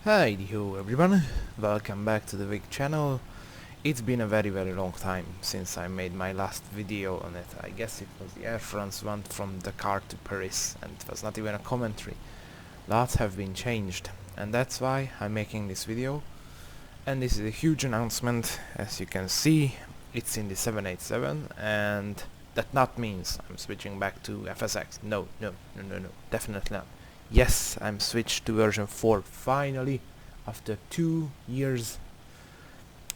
Hi yo everyone, welcome back to the Vic channel. It's been a very long time since I made my last video on it. I guess it was the Air France one from Dakar to Paris, and it was not even a commentary. Lots have been changed, and that's why I'm making this video. And this is a huge announcement. As you can see, it's in the 787, and that not means I'm switching back to FSX. No, definitely not. Yes, I'm switched to version 4 finally. After 2 years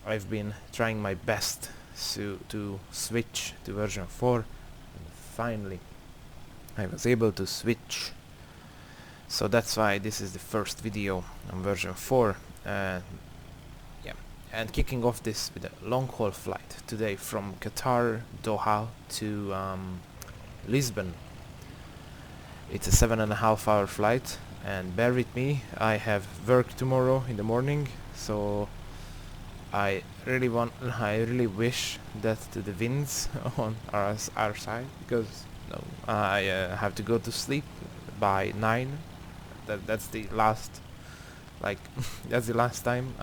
I've been trying my best to switch to version 4, and finally I was able to switch. So that's why this is the first video on version 4. Yeah, and kicking off this with a long haul flight today from Qatar, Doha to Lisbon. It's a 7.5-hour flight, and bear with me, I have work tomorrow in the morning, so I really wish that the winds on our side, because no, I have to go to sleep by 9. That's the last, like that's the last time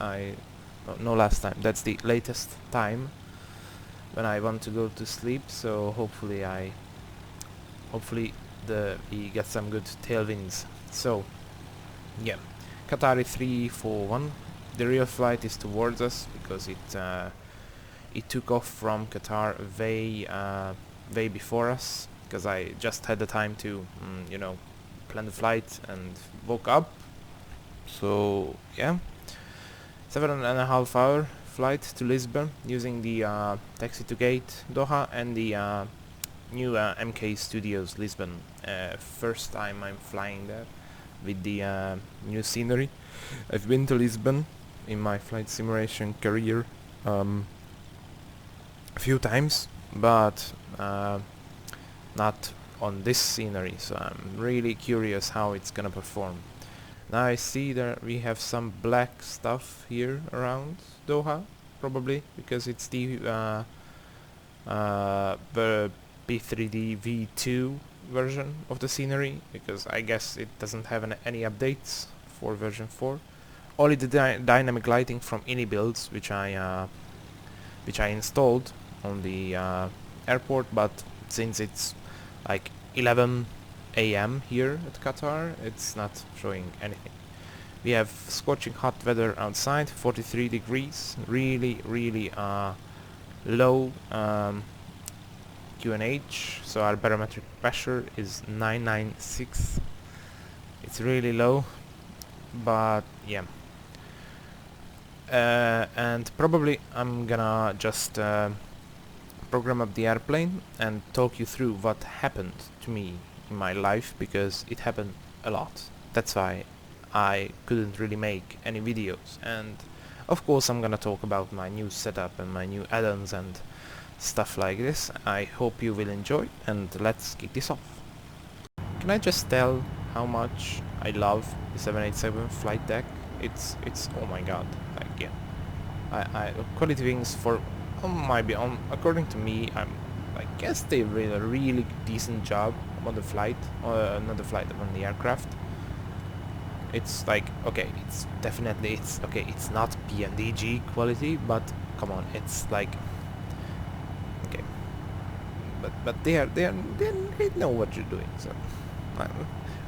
no last time, that's the latest time when I want to go to sleep. So hopefully we get some good tailwinds. So yeah, Qatar 341. The real flight is towards us because it took off from Qatar way before us, because I just had the time to plan the flight and woke up. So yeah, 7.5-hour flight to Lisbon using the taxi to gate Doha and the new MK Studios Lisbon. First time I'm flying there with the new scenery. I've been to Lisbon in my flight simulation career a few times, but not on this scenery, so I'm really curious how it's gonna perform. Now I see that we have some black stuff here around Doha, probably because it's the P3DV4 V2 version of the scenery, because I guess it doesn't have any updates for version 4. Only the dynamic lighting from any builds, which I installed on the airport, but since it's like 11 AM here at Qatar, it's not showing anything. We have scorching hot weather outside, 43 degrees, really low QNH, so our barometric pressure is 996. It's really low, but yeah. And probably I'm gonna just program up the airplane and talk you through what happened to me in my life, because it happened a lot. That's why I couldn't really make any videos. And of course I'm gonna talk about my new setup and my new add-ons and stuff like this. I hope you will enjoy, and let's kick this off. Can I just tell how much I love the 787 flight deck? It's oh my god, like yeah. I quality wings for according to me, I guess they did a really decent job on the flight, not the flight, on the aircraft. It's like, okay, it's definitely, it's not PNDG quality, but come on, it's like, okay, but they know what you're doing, so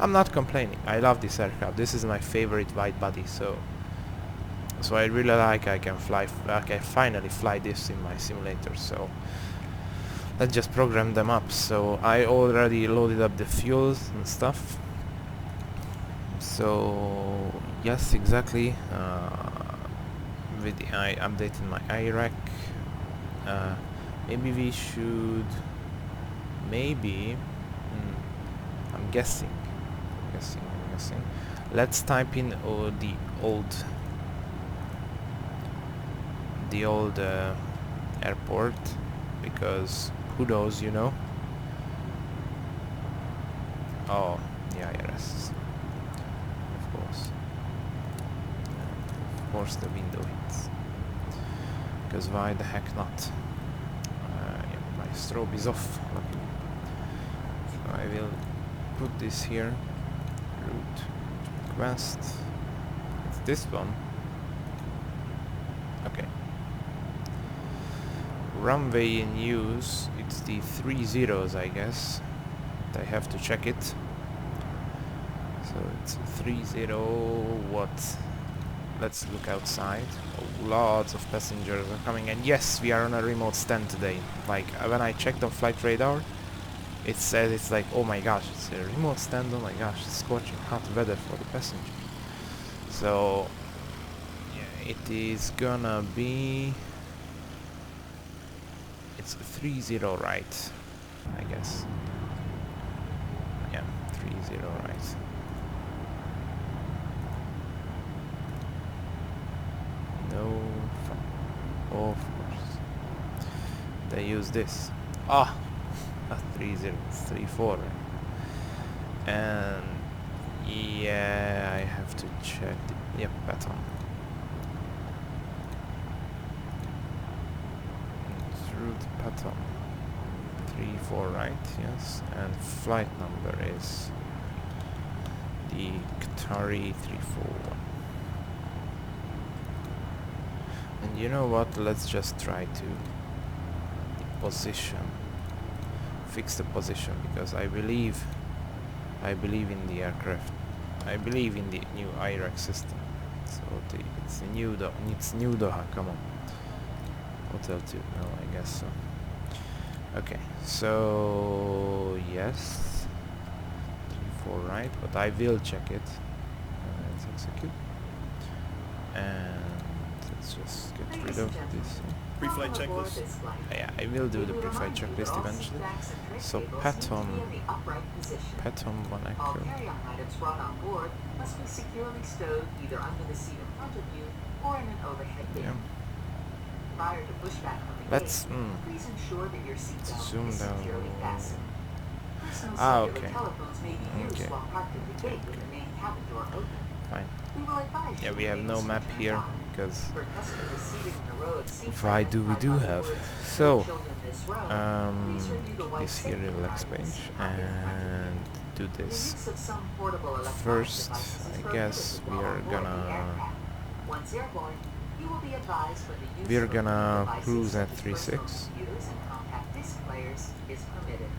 I'm not complaining. I love this aircraft. This is my favorite wide body, so I really like I can finally fly this in my simulator. So let's just program them up. So I already loaded up the fuels and stuff. So yes, exactly. I updated my IRAC. Maybe we should. I'm guessing. Let's type in the old airport, because who knows, you know. Oh, yeah, yes, of course the window hits, because why the heck not. Yeah, my strobe is off, luckily. So I will put this here, route request, this one. Okay. Runway in use, it's the 30s, I guess. I have to check it. So it's 30 what? Let's look outside. Oh, lots of passengers are coming, and yes, we are on a remote stand today. Like when I checked on flight radar, it said it's like, oh my gosh, it's a remote stand. Oh my gosh, it's scorching hot weather for the passengers. So yeah, it is gonna be. It's 30 right, I guess. Yeah, 30 right. No, of course. They use this. Ah, a 30, 34. And yeah, I have to check. Yep, pattern. Route pattern. 34 right, yes. And flight number is the Qatari 341. And you know what? Let's just try to position, fix the position, because I believe in the aircraft. I believe in the new HyperX system. So it's a new Doha. Come on, Hotel 2. No, I guess so. Okay, so yes, 3-4 right, but I will check it. Let's execute, and let's just get rid of this. Pre-flight checklist. Yeah, I will do the pre-flight checklist eventually. So pattern 1 echo. Carry-on items brought on board must be securely stowed either under the seat in front of you or in an overhead bin. Yeah. Prior to pushback from the Let's gate, please ensure that your seatbelt zoom is down. securely fastened. Personal cellular Okay. telephones may be used Okay. while parked at the gate with the main cabin door open. Fine. We will advise Yeah, you we have when no this map turns here on. because For customers seated in the road, seat why do we identified do by the have? words, So "No children this row," please review the white this here safety relax requirements page on your front. and do The this. use of some portable electronic First, devices is I guess prohibited we while are on board the gonna aircraft. Once airborne, you will be advised when the use we're of gonna approved devices cruise such at as 3.6. personal computers and compact disc players is permitted.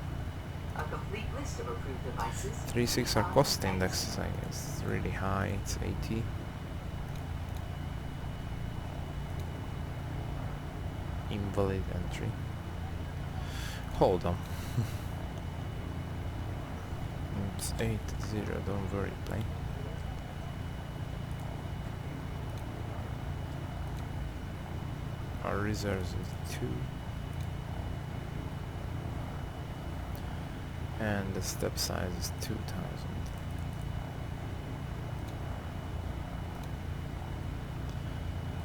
A complete list of approved devices. 3.6 our cost index, I guess, is really high. It's 80. Invalid entry. Hold on. It's 80. Don't worry, plane. Our reserves is 2. And the step size is 2000.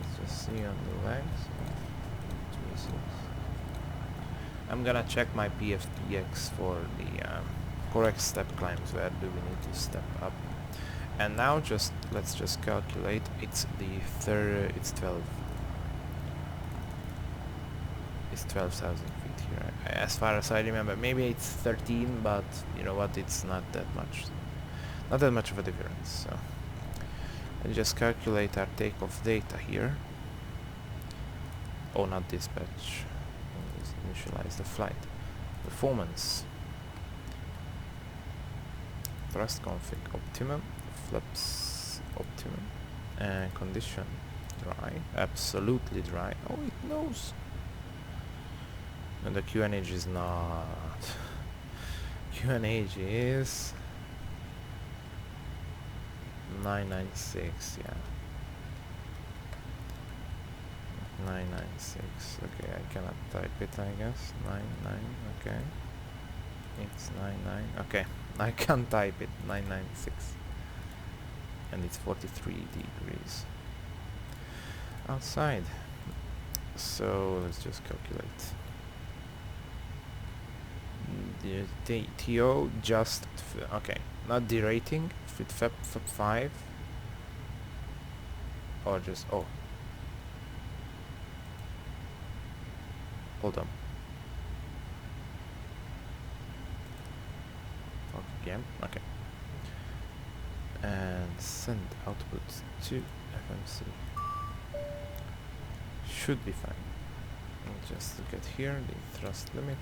Let's just see on the legs. 26. I'm gonna check my PFPX for the correct step climbs. Where do we need to step up? And now let's just calculate. It's the third. It's 12. It's 12,000 feet here. As far as I remember, maybe it's 13, but you know what? It's not that much. Not that much of a difference. So let's just calculate our takeoff data here. Oh, not dispatch. Let's initialize the flight. Performance. Thrust config optimum. Flaps optimum. And condition dry. Absolutely dry. Oh, it knows. And the QNH is not. QNH is 996, yeah. 996. Okay, I cannot type it, I guess. 99. Okay. It's 99. Okay, I can type it. 996. And it's 43 degrees outside. So let's just calculate. The TO just okay, not derating. Fit FEP 5 or just oh. Hold on. Okay, and send output to FMC. Should be fine. Just look at here, the thrust limit.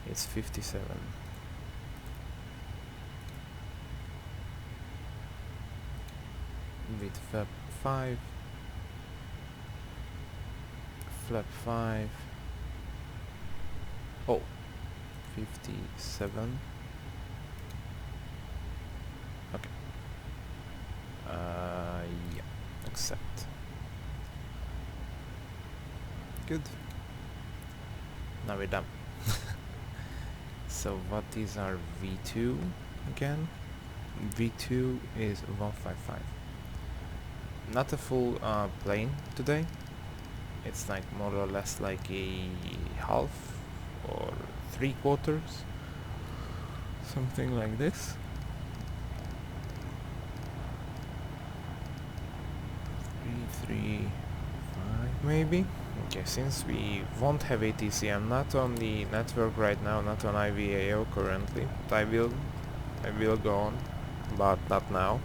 It's 57. With flap 5. Flap 5. Oh, 57. Okay. Yeah, accept. Good. Now we're done. So what is our V2 again? V2 is 155. Not a full plane today. It's like more or less like a half or 3/4, something like this. 3, 5 maybe. Okay, since we won't have ATC, I'm not on the network right now, not on IVAO currently, but I will go on, but not now.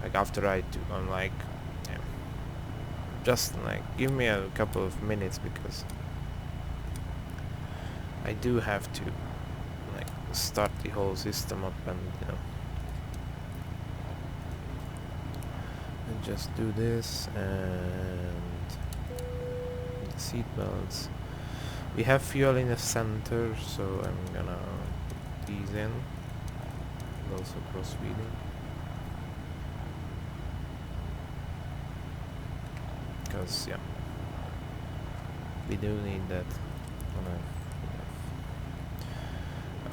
Like after I do, I'm like, yeah, just like give me a couple of minutes because I do have to like start the whole system up and and just do this and seat belts. We have fuel in the center, so I'm gonna put these in. And also cross-feeding. Because yeah, we do need that.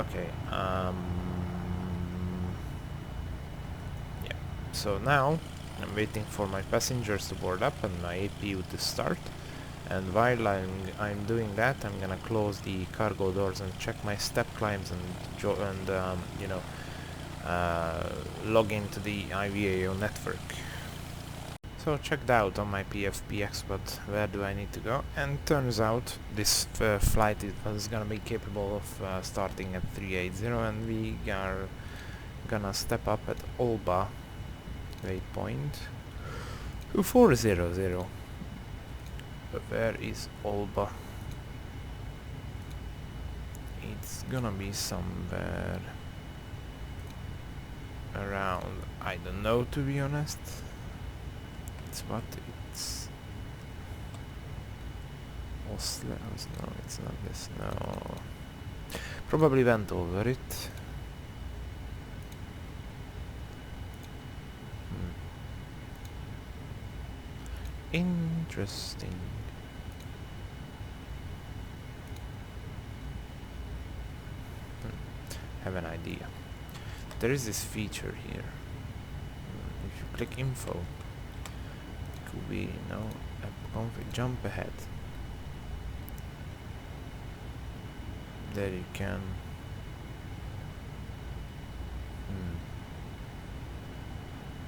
Okay. Yeah. So now I'm waiting for my passengers to board up and my APU to start. And while I'm doing that, I'm gonna close the cargo doors and check my step climbs and log into the IVAO network. So checked out on my PFPX, but where do I need to go? And turns out this flight was gonna be capable of starting at 380, and we are gonna step up at Olba waypoint to 400. Where is Olba? It's gonna be somewhere around, I don't know, to be honest. It's what? It's Oslo? No, it's not this. No. Probably went over it. Interesting. Have an idea. There is this feature here. If you click info, it could be, jump ahead. There you can.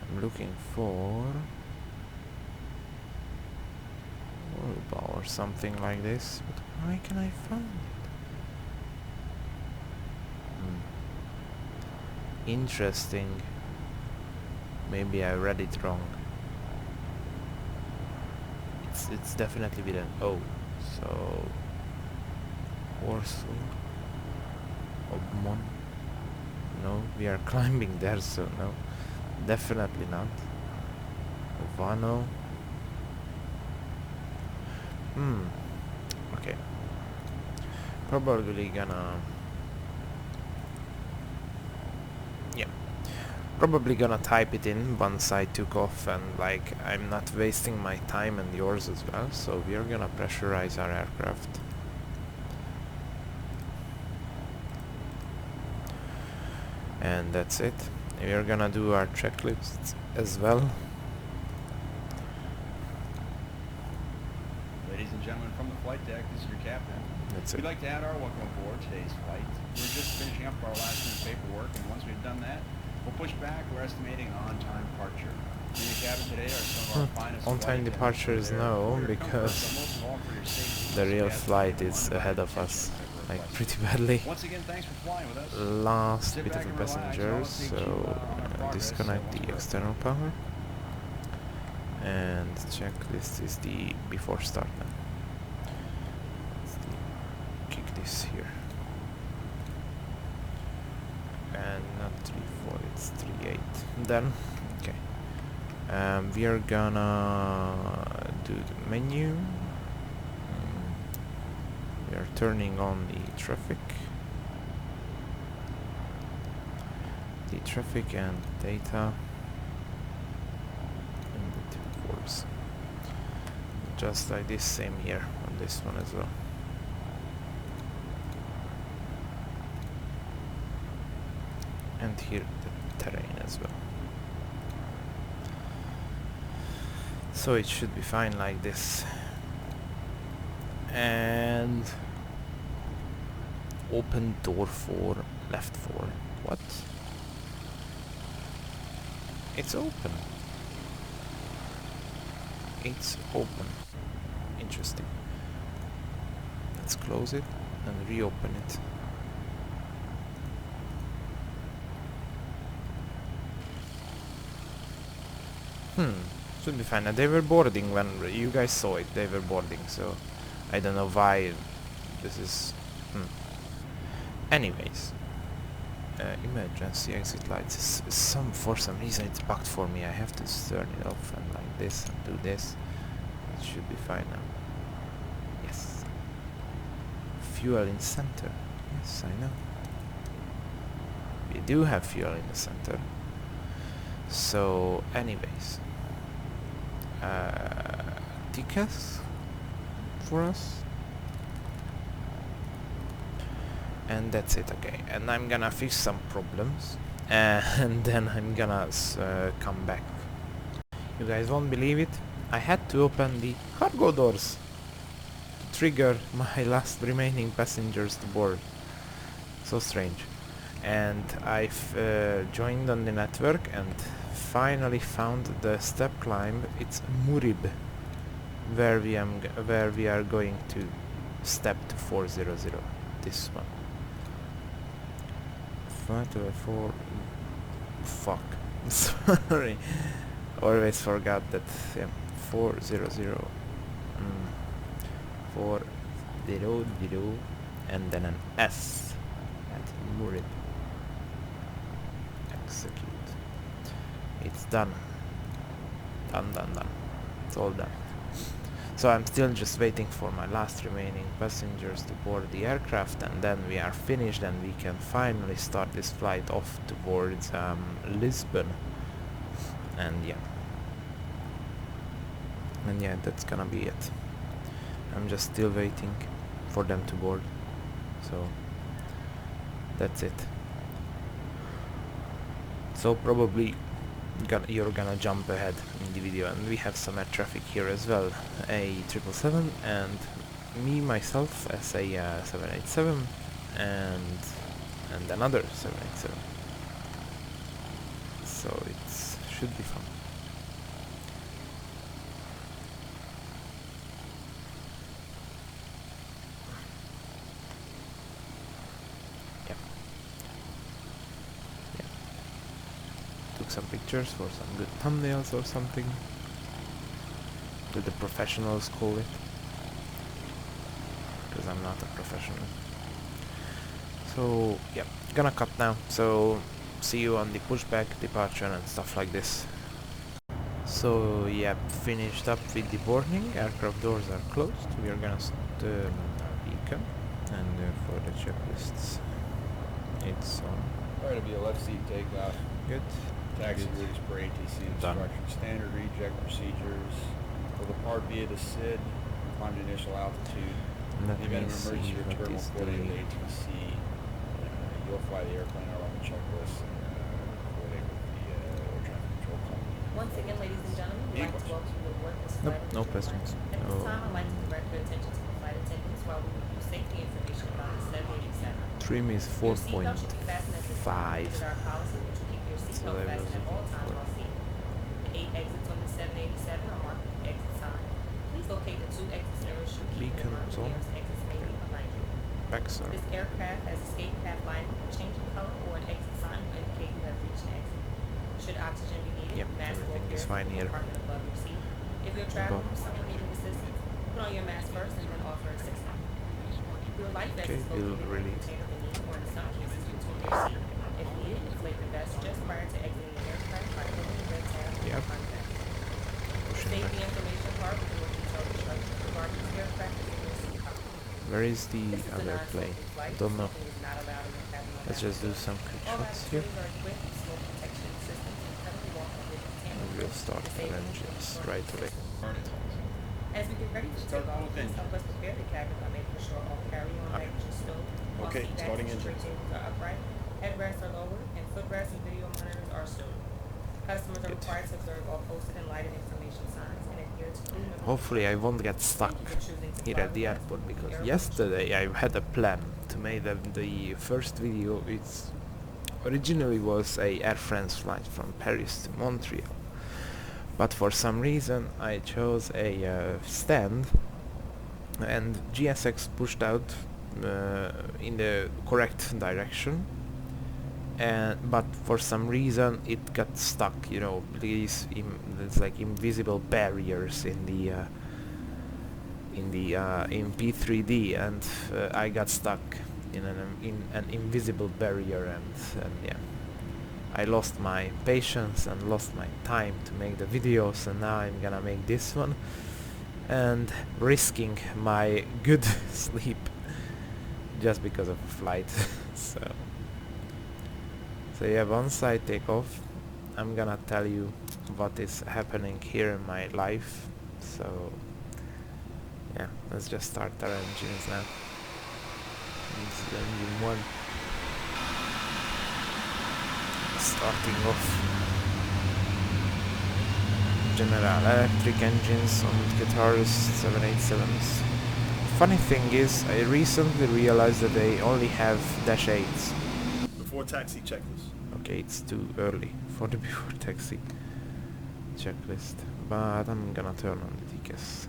I'm looking for Orba or something like this, but why can I find it? Interesting. Maybe I read it wrong. It's definitely with an O. So Warsaw, Obmon. No, we are climbing there, so no, definitely not. Ovano. Okay. Probably gonna. Yeah. Probably gonna type it in once I took off, and like I'm not wasting my time and yours as well. So we're gonna pressurize our aircraft. And that's it. We're gonna do our checklists as well. Ladies and gentlemen, from the flight deck, this is your captain. That's We'd it. like to add our welcome aboard today's flight. We're just finishing up our last minute paperwork, and once we've done that, we'll push back. We're estimating an on-time departure. In the cabin today are some of our finest On-time departure is no, because the real flight is ahead of us, like pretty badly. Once again, thanks for flying with us. Last Sit bit back of and the relax, and all passengers, the things so on our progress. disconnect the external power, and checklist is the before start now. Kick this here, and not 3.4, it's 3.8. Then okay, we are gonna do the menu. We are turning on the traffic and data in the two cores, just like this, same here on this one as well. And here the terrain as well. So it should be fine like this. And open door 4, left 4. What? It's open. It's open. Interesting. Let's close it and reopen it. Should be fine. They were boarding when you guys saw it. They were boarding, so I don't know why this is... Anyways, emergency exit lights. For some reason it's bugged for me. I have to turn it off and like this and do this. It should be fine now. Yes. Fuel in center. Yes, I know. We do have fuel in the center. So, anyways, tickets for us. And that's it, okay. And I'm gonna fix some problems, and then I'm gonna come back. You guys won't believe it. I had to open the cargo doors to trigger my last remaining passengers to board. So strange. And I've joined on the network and finally found the step climb. It's Murib, where we are going to step to 400. This one. 4. Fuck. Sorry. Always forgot that. Yeah. 400. 400 and then an S at Murib. Execute. It's done. Done. It's all done. So I'm still just waiting for my last remaining passengers to board the aircraft, and then we are finished and we can finally start this flight off towards Lisbon. And yeah, that's gonna be it. I'm just still waiting for them to board. So that's it. So probably you're gonna jump ahead in the video, and we have some air traffic here as well. A 777 and me myself as a 787 and another 787. So it should be fun. Some pictures for some good thumbnails or something that the professionals call it, because I'm not a professional. So yeah, gonna cut now, so see you on the pushback, departure and stuff like this. So yeah, finished up with the boarding. Aircraft doors are closed. We are gonna turn our beacon, and for the checklists it's on. Alright, it'll be a left seat takeoff. Good. Taxi routes per ATC instruction. Standard reject procedures. Will depart via the SID. Climb to initial altitude. Let In the event me of emergency, see what return is will coordinate the with ATC. You'll fly the airplane along the checklist and coordinate with the air traffic control company. Once again, ladies and gentlemen, we'd like to welcome you aboard this Nope, flight. no questions. At this time, I'd like to direct your attention to the flight attendants while we review safety information about the 787. Trim is Your seatbelt should be fastened at this time. 4.5. This is our policy, which will keep your seatbelt that fastened at was all times while seated. The 8 exits on the 787 are marked with the exit sign. Please locate the 2 exits nearest you. Keep in mind the nearest exits may be behind you. Backs are This aircraft has escape path lighting, changing color, or an exit sign will indicate you have reached an exit. Should oxygen be needed, Yep, mask will everything appear is in fine the here. compartment above your seat. If you're traveling with someone needing assistance, put on your mask first and then offer assistance. Your life vest Okay, is it'll located in really the container beneath or in some cases between your seat. If needed, inflate the vest just prior to exiting the aircraft by pulling the red tab on Yep. the front vest. pushing Safety back. information part with more detailed instructions regarding this aircraft is in your seat pocket. Where is the This is a other plane? non-smoking flight. Don't know. Smoking is not allowed in your cabin or Let's lounge just do area. some quick All shots here. lavatories are equipped with smoke protection systems and currently walk with And we'll start our engines right away. As we get ready to Start take off, both please engines. help us prepare the cabin by making sure all carry-on baggage is stowed. All Okay, seat backs starting and tray engines. tables are upright, headrests are lowered, and footrests and video monitors are stowed. Customers are Good. required to observe all posted and lighted information signs and adhere to crew member Hopefully I won't get stuck Thank you for choosing to here fly at the with us. airport, because Airport yesterday I had a plan to make the first video. It's originally was a Air France flight from Paris to Montreal, but for some reason I chose a stand, and GSX pushed out in the correct direction, and but for some reason it got stuck. You know, there's like invisible barriers in P3D, and I got stuck in an invisible barrier, and yeah, I lost my patience and lost my time to make the videos, and now I'm gonna make this one and risking my good sleep just because of a flight. so yeah, once I take off, I'm gonna tell you what is happening here in my life. So yeah, let's just start our engines now. This is engine 1. Starting off. General Electric engines on Gigabyte 787s. Funny thing is, I recently realized that they only have dash 8s. Before taxi checklist. Okay, it's too early for the before taxi checklist, but I'm gonna turn on the TCAS.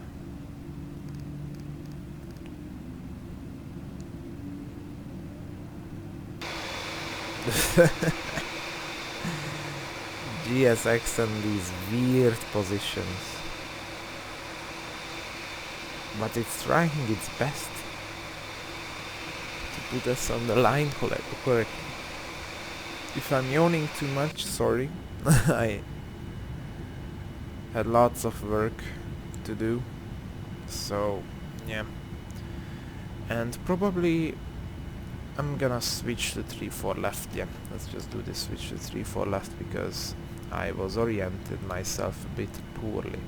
GSX and these weird positions, but it's trying its best to put us on the line correctly. If I'm yawning too much, sorry. I had lots of work to do, so yeah. And probably I'm gonna switch to 3-4 left. Yeah, let's just do this switch to 3-4 left, because I was oriented myself a bit poorly.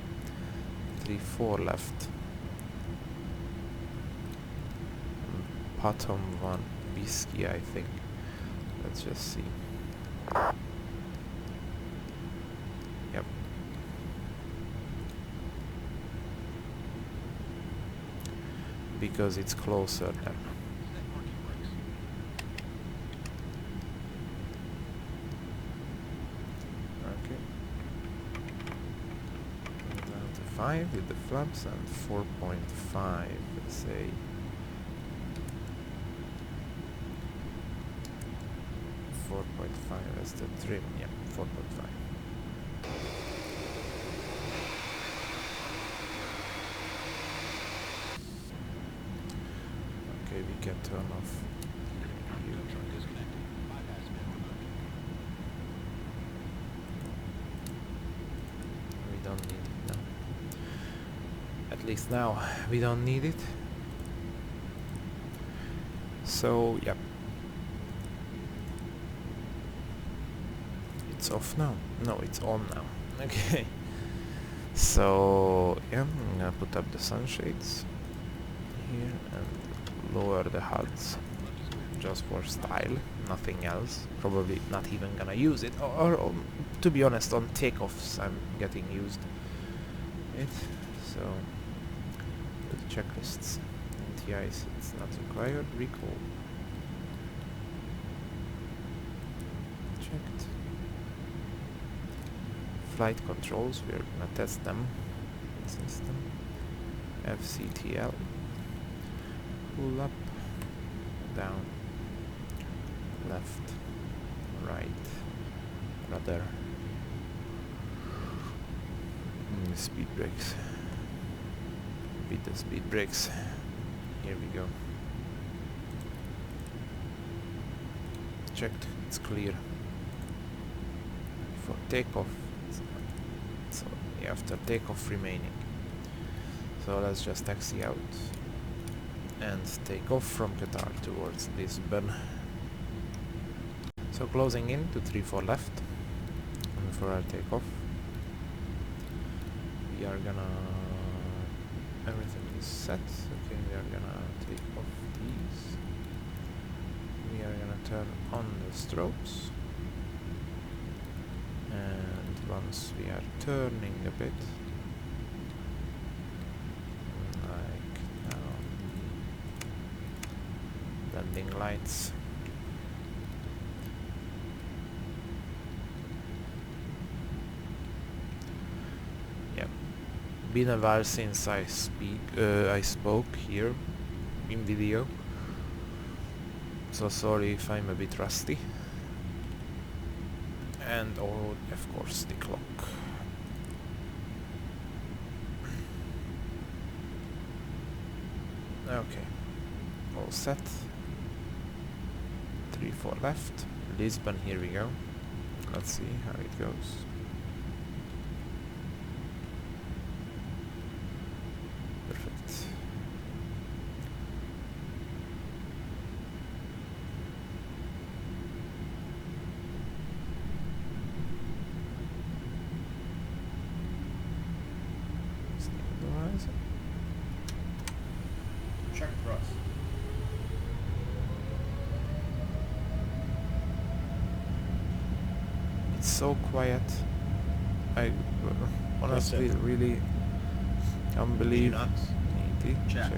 3-4 left. Bottom one, Bisky, I think. Let's just see. Yep. Because it's closer then. Okay. Down to 5 with the flaps, and 4.5, let's say. 4.5 as the trim, yeah, 4.5. Okay, we can turn off. We don't need it now. At least now we don't need it. So, yep. It's off now. No, it's on now. Okay. So yeah, I'm gonna put up the sunshades here and lower the HUDs just for style, nothing else. Probably not even gonna use it, or to be honest, on takeoffs I'm getting used it. So the checklists, NTIs, it's not required. Recall checked. Flight controls, we're gonna test them. System. FCTL. Pull up, down, left, right, rudder, the speed brakes. Beat the speed brakes. Here we go. Checked, it's clear. For takeoff, so after takeoff remaining. So let's just taxi out and take off from Qatar towards Lisbon. So closing in to 3-4 left, and for our takeoff we are gonna, everything is set. Okay, we are gonna take off these. We are gonna turn on the strobes, and once we are turning a bit, like now, blending lights. Yep, been a while since I spoke here in video. So sorry if I'm a bit rusty. And oh, of course, the clock. Okay, all set. 3-4 left. Lisbon, here we go. Let's see how it goes. Perfect. Stabilize. Check thrust. It's so quiet. I honestly really can't believe. knots. Check.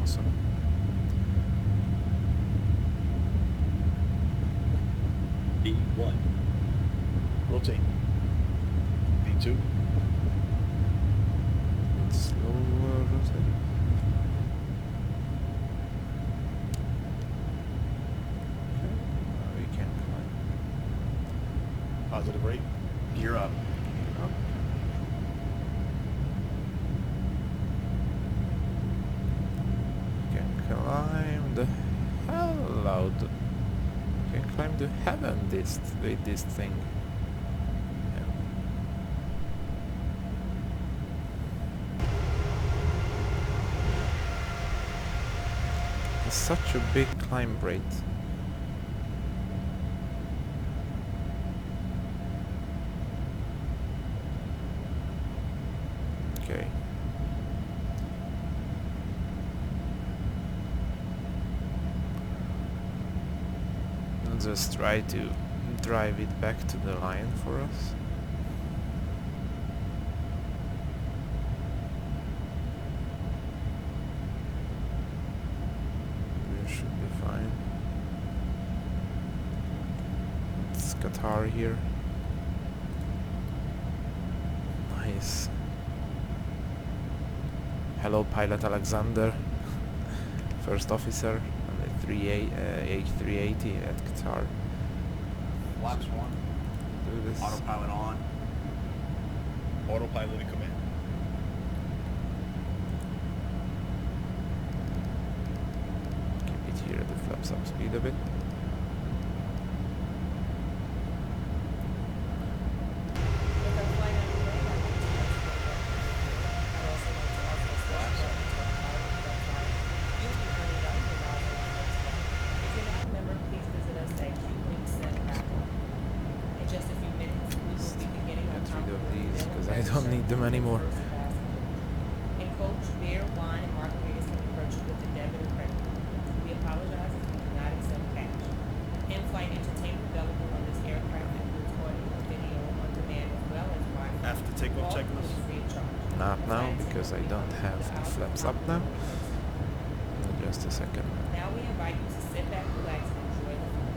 Awesome. B1. Rotate. B2. Slower rotate. Okay, now we can climb Positive rate. Gear up. up. We can climb the hell out. We can climb to heaven with this thing. Yeah. It's such a big climb rate. Okay. I'll just try to drive it back to the line for us. We should be fine. It's Qatar here. Nice. Hello, Pilot Alexander, first officer on the H380 at Qatar. Flaps 1. Do this. Autopilot on. Autopilot in command. Keep it here at the flaps up speed a bit. With our flight underway, I'd like to I'd also like to offer a special welcome to our pilot club flight. You'll be earning $1,000 if you're not a member, please visit us at Kingston. In just a few minutes, we will be beginning our Get rid of complimentary these, meal 'cause I and don't need them anymore. first passenger. In coach, beer, wine, and margaritas can be purchased with a debit or credit card. We apologize if we do not accept cash. In-flight entertainment available on this aircraft includes audio, video on demand, as well as Wi-Fi. After takeoff All checklist. included free of charge. Not now, because I don't have the flaps up now. Just a second. Now we invite you to sit back, relax, and enjoy the flight.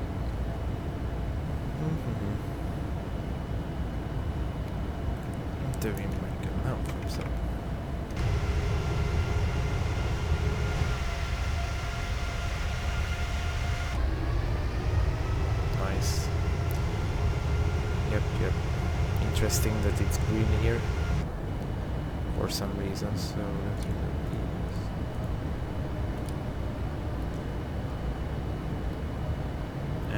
Interviewing Michael now comes up. 'Cause I don't have the flaps up. 'Cause I don't fly that way, I'd like to- I'd also like to offer a special welcome to our pilot club flight. You'll be earning $1,000 if you're not a member, please visit us at Q Links. In coach, beer, wine, and margaritas can be purchased with a debit or credit card. In-flight entertainment available on this aircraft includes audio, video on demand, as well as Wi-Fi. After All included free of charge. three of these, because I don't have the flaps up now. interesting that it's green here for some reason, so let's remove these.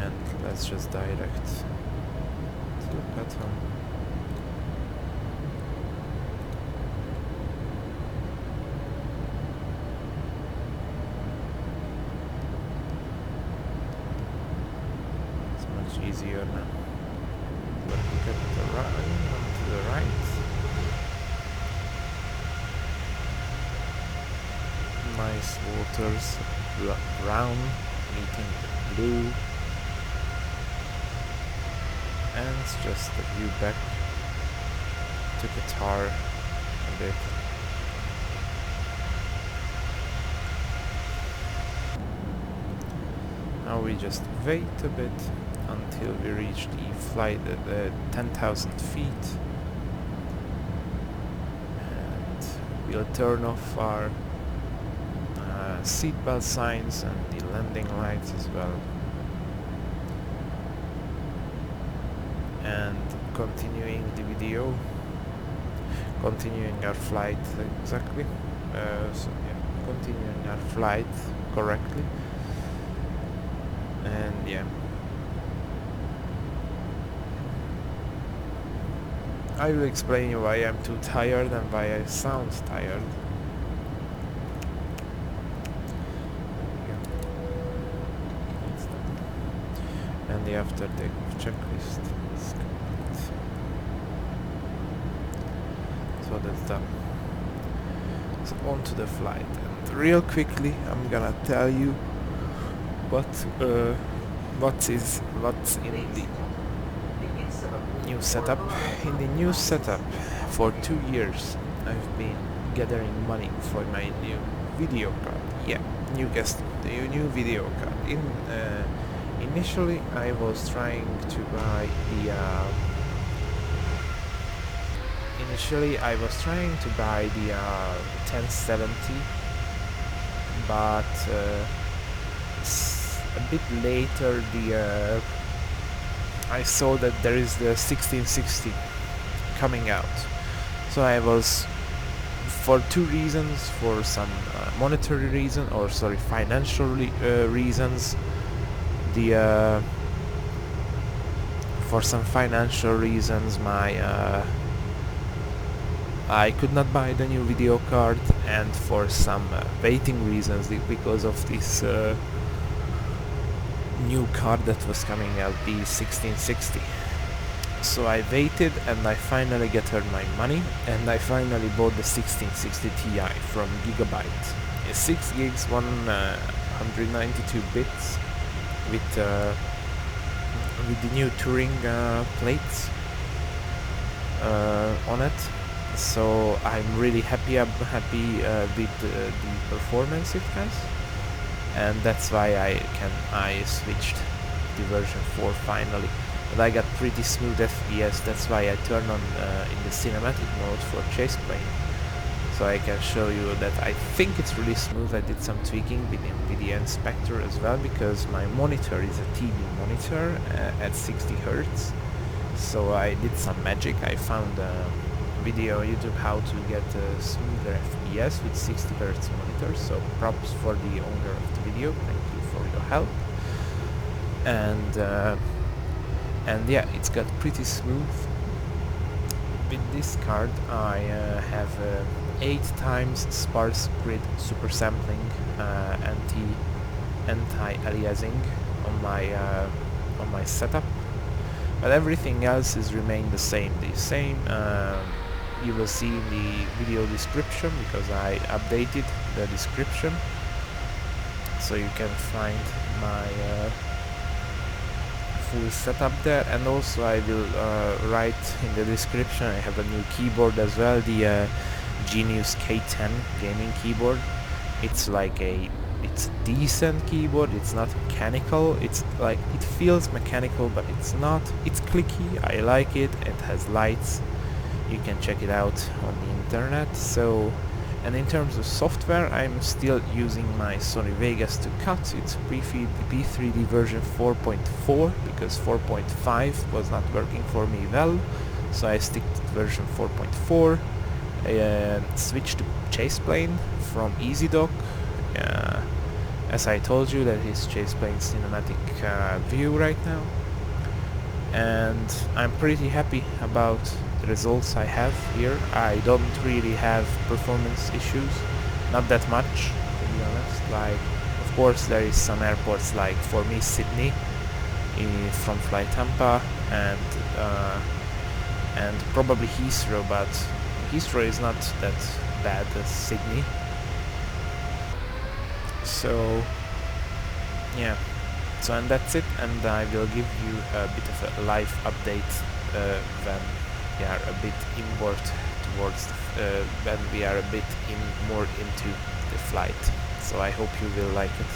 And let's just direct to the pattern. It's much easier now. Look at the right, to the right. Nice waters, brown meeting the blue. And it's just a view back to Qatar a bit. Now we just wait a bit until we reach the flight at 10,000 feet, and we'll turn off our seatbelt signs and the landing lights as well, and continuing the video, continuing our flight exactly, so yeah, continuing our flight correctly. And yeah, I will explain you why I'm too tired and why I sound tired. And the after takeoff checklist is complete. So that's done. So on to the flight, and real quickly I'm gonna tell you what's in the new setup. In the new setup, for 2 years I've been gathering money for my new video card. Yeah, you guessed it, the new video card. Initially I was trying to buy the 1070, but a bit later I saw that there is the 1660 coming out. So I was, for two reasons, for some monetary reason, or sorry, financial reasons, for some financial reasons I could not buy the new video card, and for some waiting reasons because of this new card that was coming out, the 1660. So I waited and I finally gathered my money, and I finally bought the 1660 Ti from Gigabyte. 6 gigs, 192 bits with the new Touring plates on it. So I'm really happy with the performance it has, and that's why I switched the version 4 finally. But I got pretty smooth FPS, that's why I turned on in the cinematic mode for chase plane, so I can show you that I think it's really smooth. I did some tweaking with Nvidia and Spectre as well, because my monitor is a TV monitor at 60 Hz. So I did some magic. I found a video on YouTube how to get a smoother FPS with 60 Hz monitor, so props for the owner of the video, thank you for your help. And yeah, it's got pretty smooth. With this card I have 8 times sparse grid super sampling, anti-aliasing on my setup, but everything else is remained the same. You will see in the video description, because I updated the description, so you can find my full setup there. And also I will write in the description, I have a new keyboard as well, the Genius K10 gaming keyboard. It's a decent keyboard. It's not mechanical, it feels mechanical, but it's not. It's clicky, I like it. It has lights, you can check it out on the internet. So, and in terms of software, I'm still using my Sony Vegas to cut. It's P3D version 4.4, because 4.5 was not working for me well. so I stick to version 4.4. Switch to chase plane from EasyDock. As I told you, that is chase plane cinematic view right now, and I'm pretty happy about the results I have here. I don't really have performance issues, not that much to be honest. Like, of course there is some airports, like for me Sydney from Flight Tampa, and probably Heathrow, but Heathrow is not that bad as Sydney. So yeah, so and that's it, and I will give you a bit of a live update when we are a bit inward towards when we are a bit more into the flight. So I hope you will like it.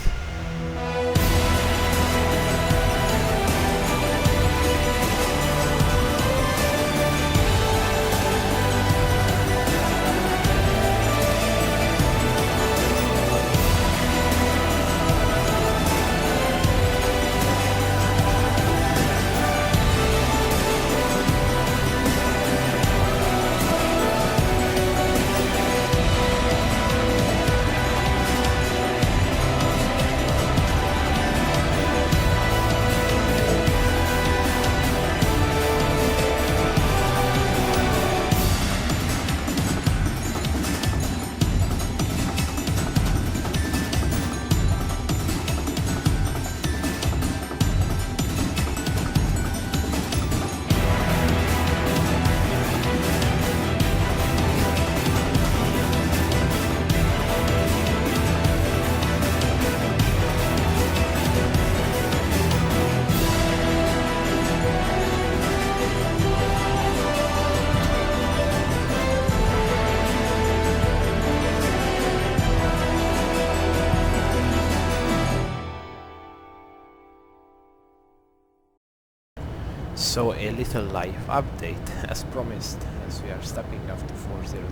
So a little live update as promised, as we are stepping after 400.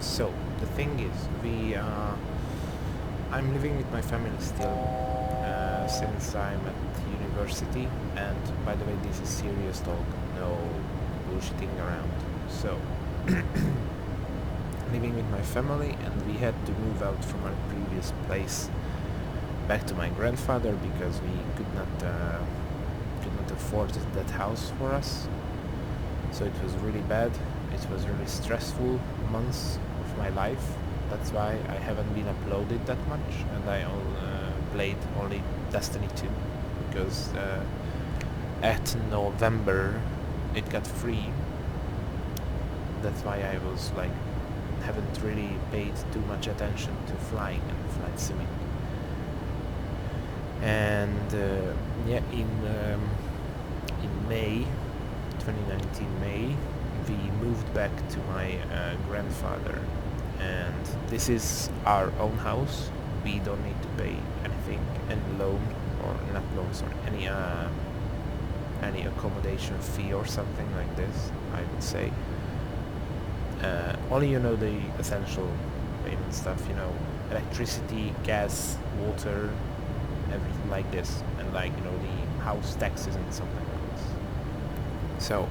So the thing is, I'm living with my family still since I'm at university, and by the way this is serious talk, no bullshitting around. So living with my family, and we had to move out from our previous place back to my grandfather because we could not afford that house for us. So it was really bad. It was really stressful months of my life. That's why I haven't been uploaded that much, and I played only Destiny 2 because at November it got free. That's why I was like haven't really paid too much attention to flying and flight simming. And yeah, in May 2019 May, we moved back to my grandfather, and this is our own house. We don't need to pay anything, any loan, or not loan, sorry, any accommodation fee or something like this, I would say. Only, you know, the essential payment stuff, you know, electricity, gas, water, everything like this, and like, you know, the house taxes and something like this. So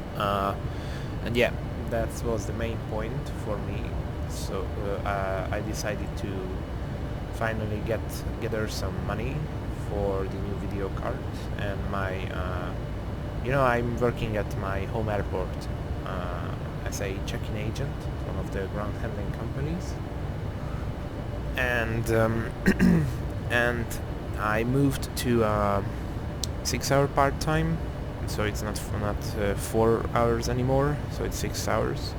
and yeah, that was the main point for me. So I decided to finally gather some money for the new video card, and my you know, I'm working at my home airport as a check-in agent, one of the ground handling companies, and and I moved to 6-hour part-time, so it's not 4 hours anymore, so it's 6 hours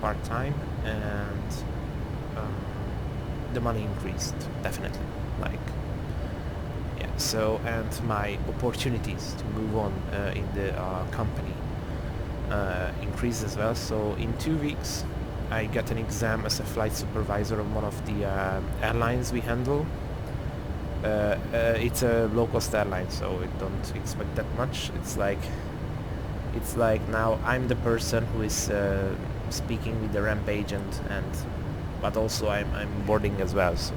part-time, and the money increased, definitely, like, yeah, so, and my opportunities to move on in the company increased as well. So in 2 weeks I got an exam as a flight supervisor on one of the airlines we handle. It's a low-cost airline, so I don't expect that much. It's like now I'm the person who is speaking with the ramp agent, but also I'm boarding as well. So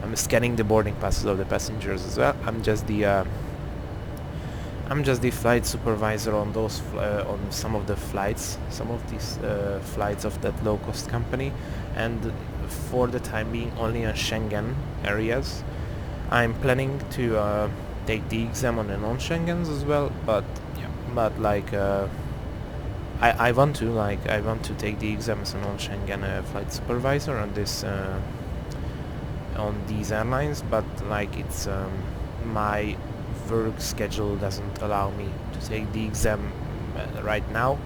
I'm scanning the boarding passes of the passengers as well. I'm I'm just the flight supervisor on those on some of the flights, some of these flights of that low-cost company, and for the time being only on Schengen areas. I'm planning to take the exam on the non-Schengens as well, but Yeah. but like I want to take the exam as a non-Schengen flight supervisor on this on these airlines, but like it's my work schedule doesn't allow me to take the exam right now.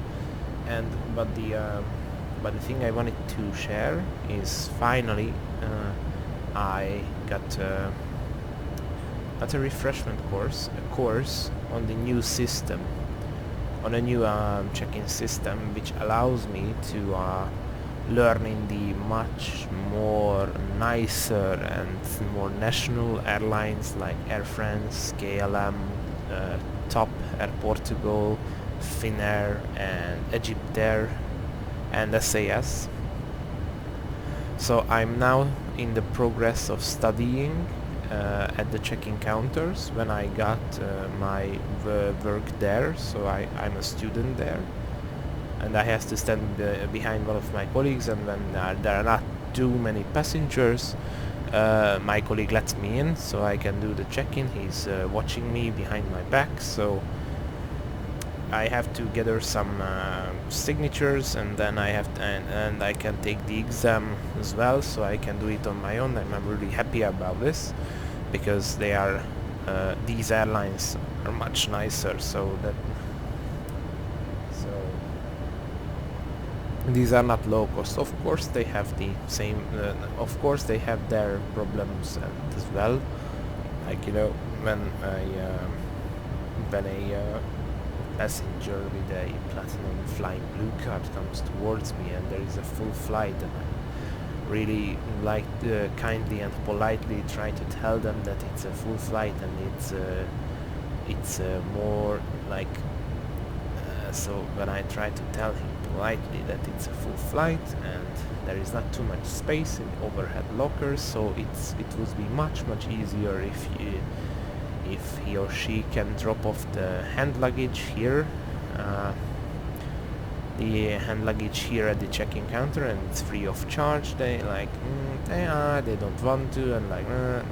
And but the thing I wanted to share is finally I got a refreshment course, a course on the new system, on a new check-in system, which allows me to learn in the much more nicer and more national airlines like Air France, KLM, Top, Air Portugal, Finnair and Egyptair and SAS. So I'm now in the progress of studying at the check-in counters when I got my work there, so I'm a student there, and I have to stand behind one of my colleagues, and when there are not too many passengers, my colleague lets me in so I can do the check-in. He's watching me behind my back, so I have to gather some signatures, and then I have to, and I can take the exam as well, so I can do it on my own. I'm really happy about this because they are these airlines are much nicer, so these are not low cost. Of course they have the same of course they have their problems as well, like, you know, when a passenger with a platinum flying blue card comes towards me and there is a full flight, and I really like kindly and politely try to tell them that it's a full flight, and it's more like so when I try to tell him politely that it's a full flight and there is not too much space in overhead lockers, so it would be much easier if he or she can drop off the hand luggage here, at the check-in counter, and it's free of charge. They like they don't want to, and like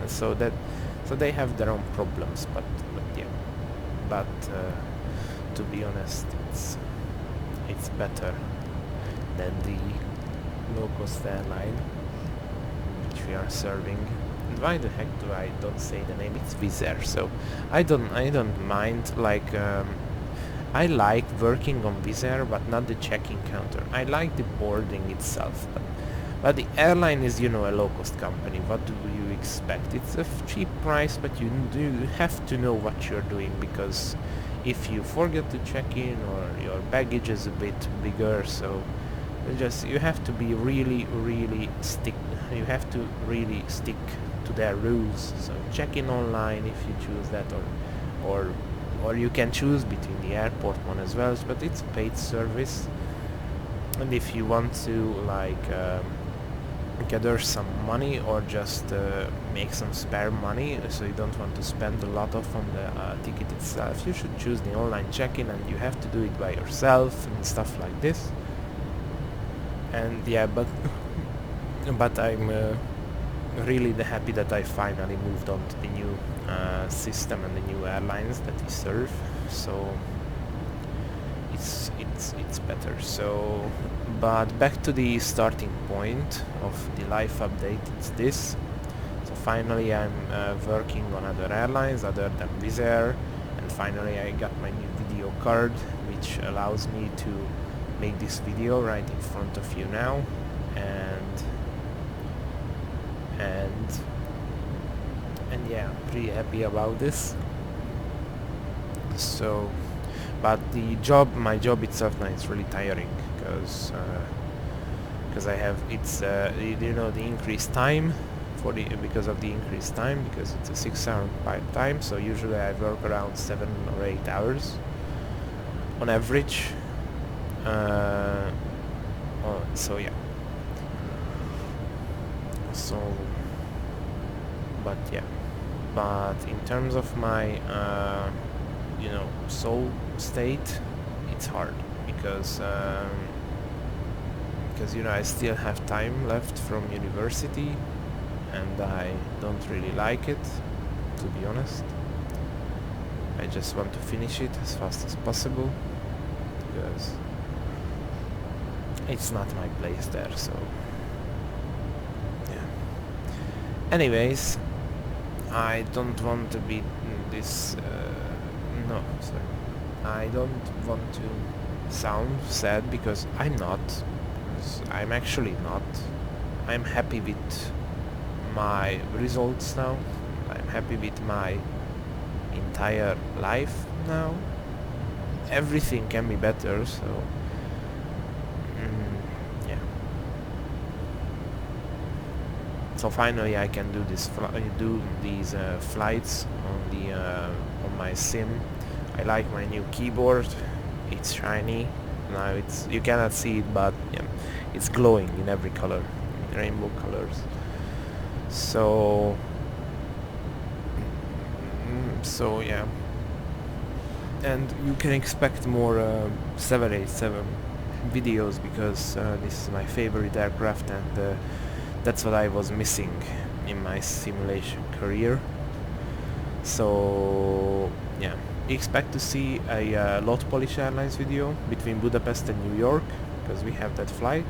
so they have their own problems, but yeah, but to be honest, it's better than the low-cost airline which we are serving. And why the heck do I don't say the name? It's Wizz Air. So I don't mind, like I like working on Wizz Air, but not the check-in counter. I like the boarding itself, but the airline is, you know, a low-cost company. What do you expect? It's a cheap price, but you have to know what you're doing, because if you forget to check in or your baggage is a bit bigger, so you have to be really stick to their rules. So check in online if you choose that, or you can choose between the airport one as well, but it's a paid service. And if you want to like gather some money or just make some spare money, so you don't want to spend a lot on the ticket itself, you should choose the online check-in, and you have to do it by yourself and stuff like this. And yeah, but I'm really happy that I finally moved on to the new system and the new airlines that we serve, so it's better. So, but back to the starting point of the life update, it's this. So finally I'm working on other airlines other than Wizz Air, and finally I got my new video card, which allows me to make this video right in front of you now, and yeah, I'm pretty happy about this. So, but my job itself now is really tiring, because I have you know, the increased time because of the increased time, because it's a 6-hour time. So usually I work around 7 or 8 hours on average. So yeah. So, but yeah. But in terms of my you know, soul state, it's hard because you know, I still have time left from university and I don't really like it, to be honest. I just want to finish it as fast as possible because it's not my place there, so yeah. Anyways, I don't want to be this no, sorry, I don't want to sound sad because I'm not. I'm actually not. I'm happy with my results now. I'm happy with my entire life now. Everything can be better, so yeah. So finally I can do this these flights on my sim. I like my new keyboard. It's shiny. Now it's, you cannot see it, but yeah, it's glowing in every color, rainbow colors. So yeah, and you can expect more 787 videos because this is my favorite aircraft, and that's what I was missing in my simulation career. So yeah, expect to see a Lot Polish Airlines video between Budapest and New York, because we have that flight,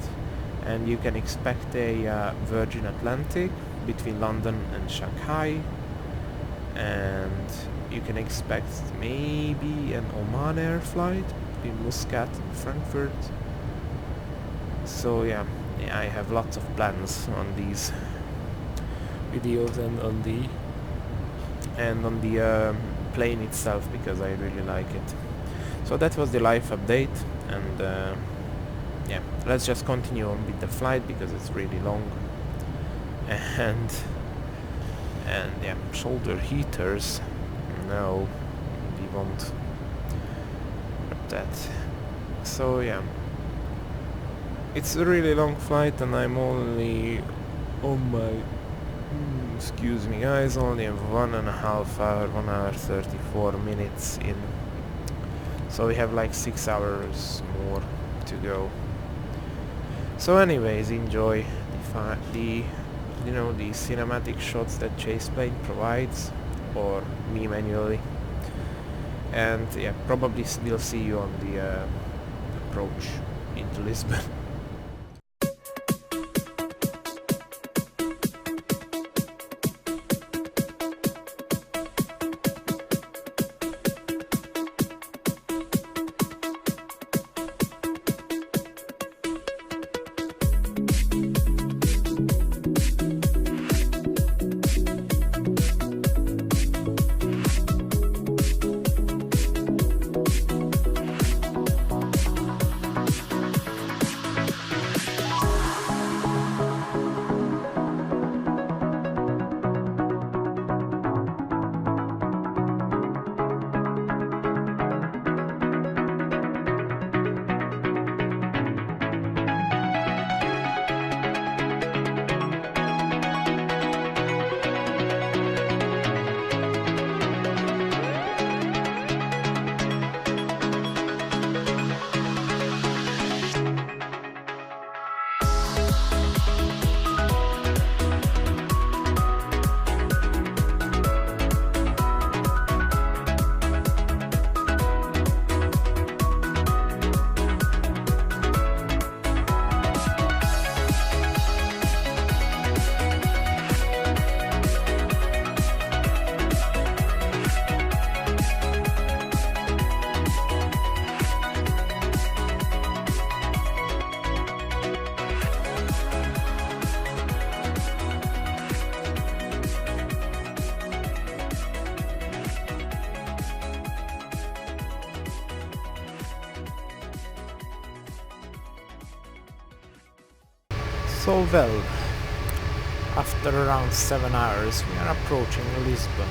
and you can expect a Virgin Atlantic between London and Shanghai, and you can expect maybe an Oman Air flight between Muscat and Frankfurt. So yeah, I have lots of plans on these videos and on the plane itself, because I really like it. So that was the live update, and yeah, let's just continue on with the flight because it's really long. And yeah, shoulder heaters, no, we won't have that. So yeah, it's a really long flight, and I'm only on my excuse me guys, only 1.5 hour, 1 hour 34 minutes in, so we have like 6 hours more to go. So anyways, enjoy the you know, the cinematic shots that Chase Plane provides, or me manually, and yeah, probably we'll see you on the approach into Lisbon. So well, after around 7 hours we are approaching Lisbon.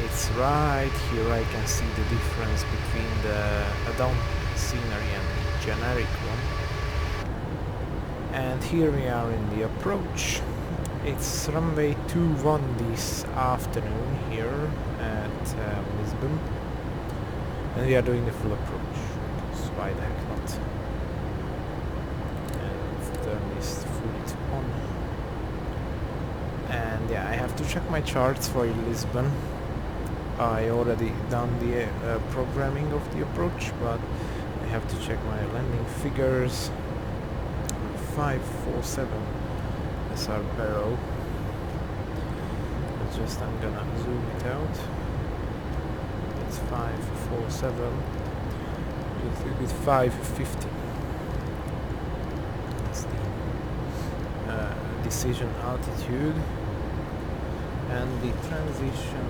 It's right here I can see the difference between the Addons scenery and the generic one. And here we are in the approach. It's runway 21 this afternoon here at Lisbon. And we are doing the full approach, so why the heck not? And turn is fully on. And yeah, I have to check my charts for Lisbon. I already done the programming of the approach, but I have to check my landing figures. 547 SR barrel. I'm gonna zoom it out. It's 547 with 550. That's the decision altitude, and the transition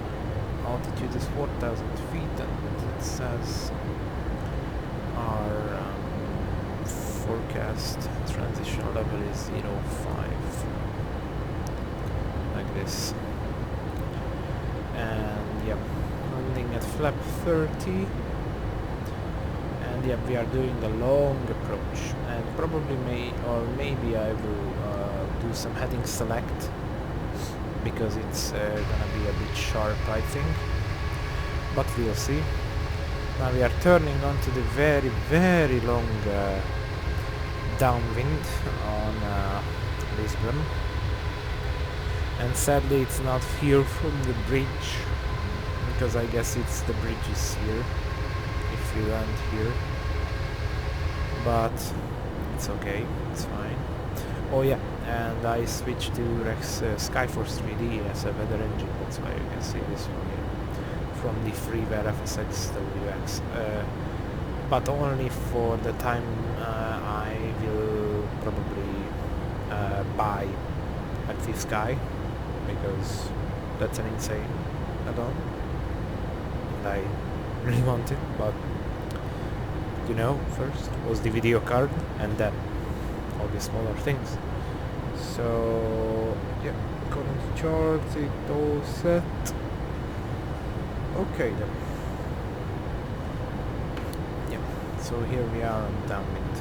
altitude is 4,000 feet, and it says our forecast transition level is 0.5, like this. And yep, landing at flap 30, and yep, we are doing a long approach, and probably maybe I will do some heading select, because it's gonna be a bit sharp, I think, but we'll see. Now we are turning onto the very, very long downwind on Lisbon. And sadly it's not here from the bridge, because I guess it's the bridge is here if you land here, but it's okay, it's fine. Oh yeah, and I switched to Skyforce 3D as a weather engine, that's why you can see this one here from the freeware FSX WX, but only for the time I will probably buy Active Sky, because that's an insane add-on and I really want it, but you know, first was the video card and then all the smaller things. So yeah, according to charts it all set. Okay then. Yeah, so here we are on downwind.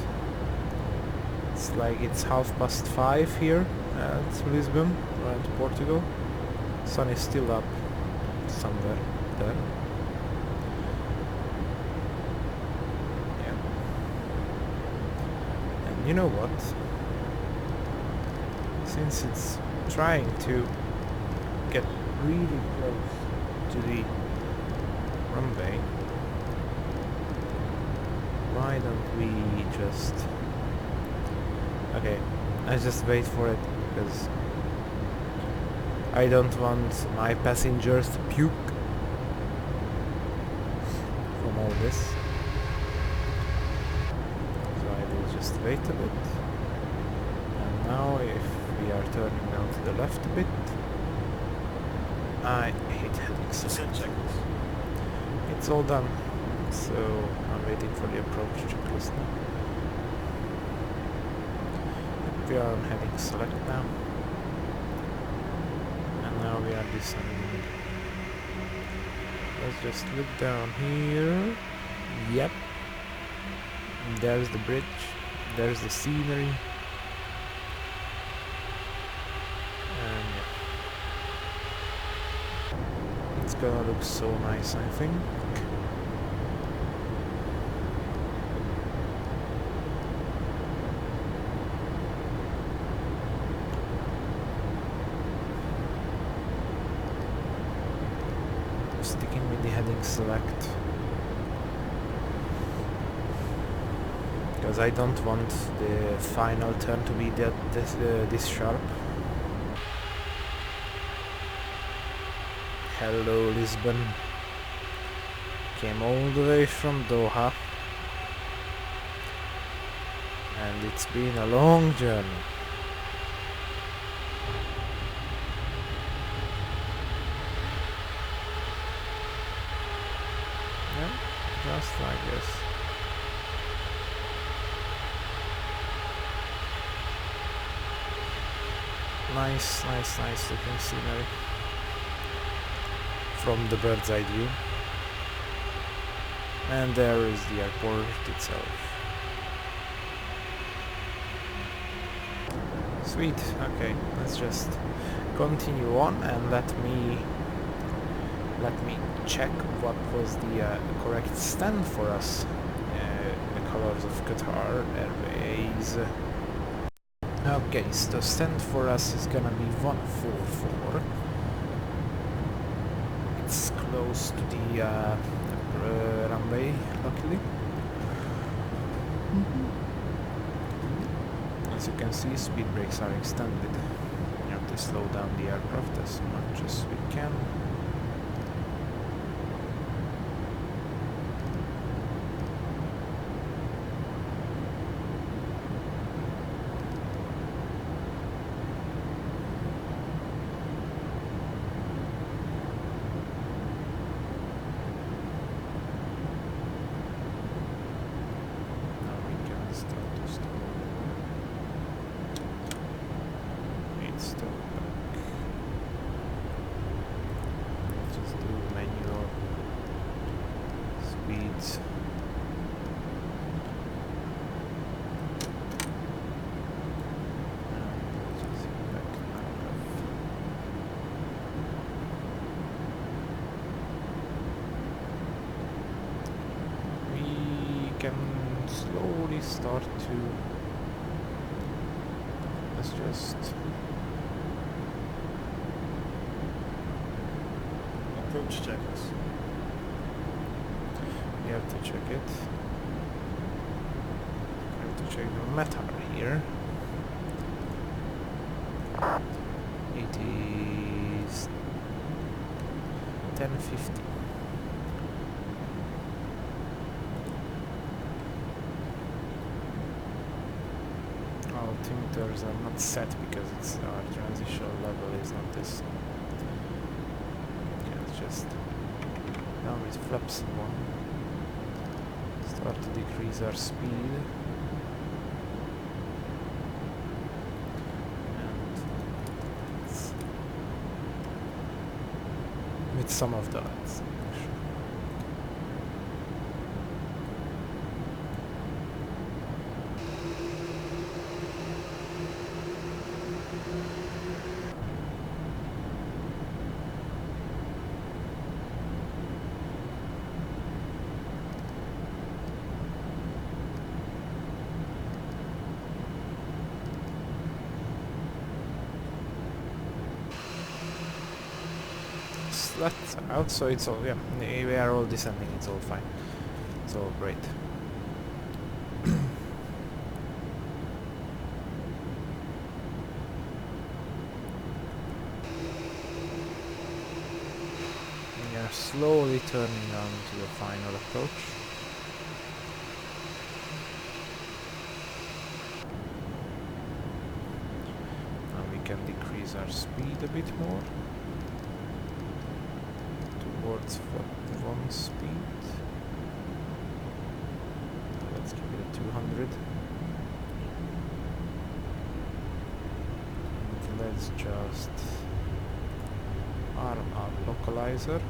It's like it's 5:30 here at Lisbon, right, Portugal. Sun is still up somewhere there. Yeah. And you know what? Since it's trying to get really close to the runway, why don't we just... Okay, I just wait for it, because I don't want my passengers to puke from all this. So I will just wait a bit. And now if we are turning down to the left a bit, I hate heading select. It's all done, so I'm waiting for the approach checklist now. We are on heading select now, and now we are descending. Let's just look down here. Yep, there's the bridge, there's the scenery, and yeah, it's gonna look so nice, I think. Sticking with the heading select, because I don't want the final turn to be this sharp. Hello Lisbon, came all the way from Doha, and it's been a long journey. Just like this. Nice looking scenery from the bird's eye view. And there is the airport itself. Sweet, okay, let's just continue on and let me Let me check what was the correct stand for us in the colors of Qatar Airways. Okay, so the stand for us is gonna be 144. It's close to the runway, luckily. As you can see, speed brakes are extended. You have to slow down the aircraft as much as we can. Slowly start to, let's just Approach checkers. we have to check it. We have to check the meter here. It is 1050. Altimeters are not set because it's our transitional level is not this. Okay, it's just now it flaps one. Start to decrease our speed. And it's with some of the lights. That's out, so it's all, yeah, we are all descending, it's all fine, it's all great. We are slowly turning on to the final approach. Now we can decrease our speed a bit more. Towards 1 speed. Let's give it a 200. And let's just arm our localizer.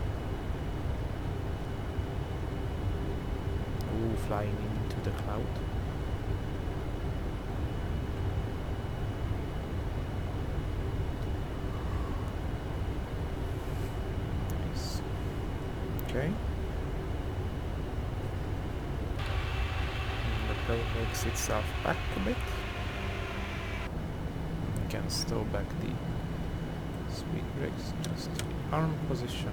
Ooh, flying into the cloud. Okay. And the plane makes itself back a bit. We can stow back the speed brakes, just arm position.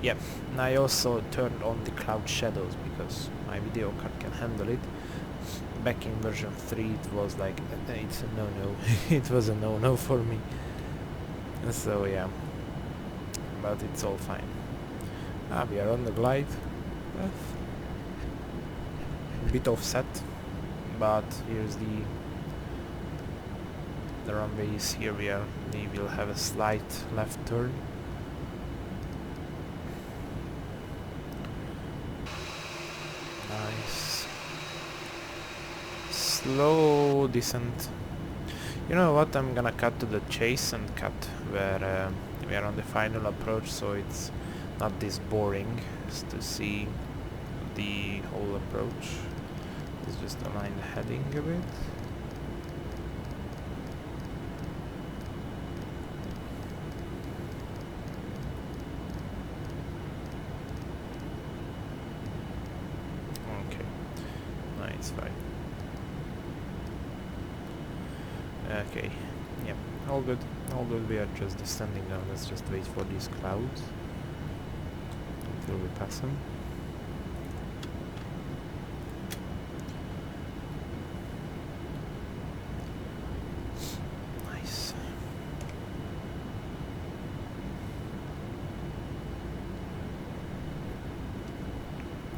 Yep, and I also turned on the cloud shadows because my video card can handle it. Back in version 3 it was like, it's a no-no. It was a no-no for me. So yeah, but it's all fine. We are on the glide path. Bit offset, but here's the runway is here. We will have a slight left turn. Nice. Slow descent. You know what, I'm gonna cut to the chase and cut where we are on the final approach, so it's not this boring to see the whole approach. Let's just align the heading a bit. Okay, yep, all good, all good. We are just descending now. Let's just wait for these clouds until we pass them. Nice.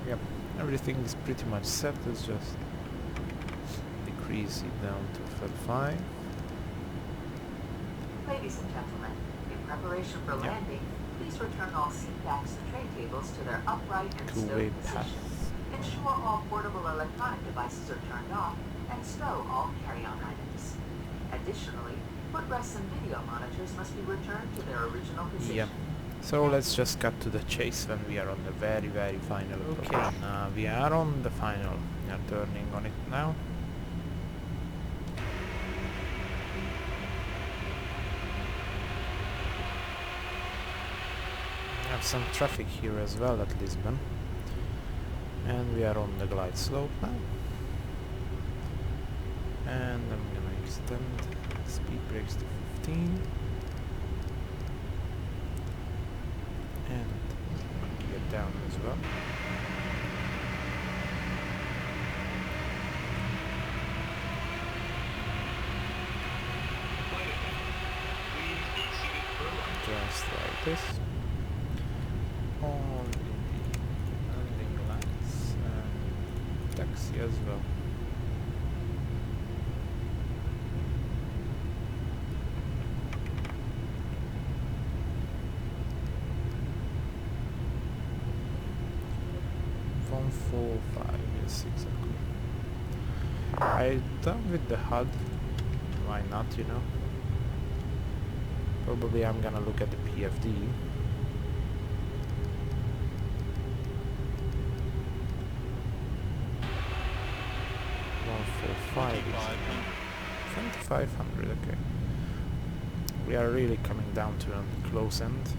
Yep, everything is pretty much set. Let's just decrease it down to L5. Ladies and gentlemen, in preparation for landing, please return all seat backs and tray tables to their upright and Two-way stowed path. positions. Ensure all portable electronic devices are turned off and stow all carry-on items. Additionally, footrests and video monitors must be returned to their original position. Yep. So let's just cut to the chase when we are on the very, very final. Okay, we are on the final. We are turning on it now. We have some traffic here as well at Lisbon. And we are on the glide slope now. And I'm gonna extend speed brakes to 15. And gear down as well. Just like this. On the landing lights and taxi as well. Yes, exactly. I done with the HUD. Why not, you know? Probably I'm gonna look at the PFD. $145. 2500. Okay. We are really coming down to a close end.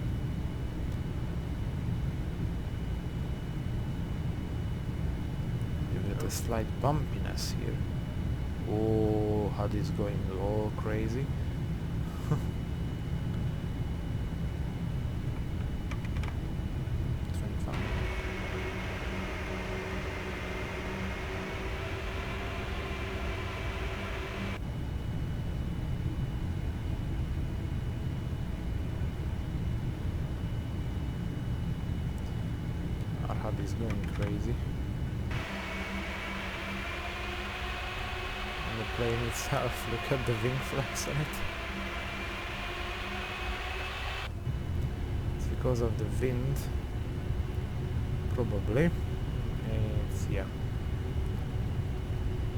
A slight bumpiness here. Oh, HUD is going all crazy. Our HUD is going crazy. The plane itself, look at the wing flaps on it. It's because of the wind, probably. It's, yeah.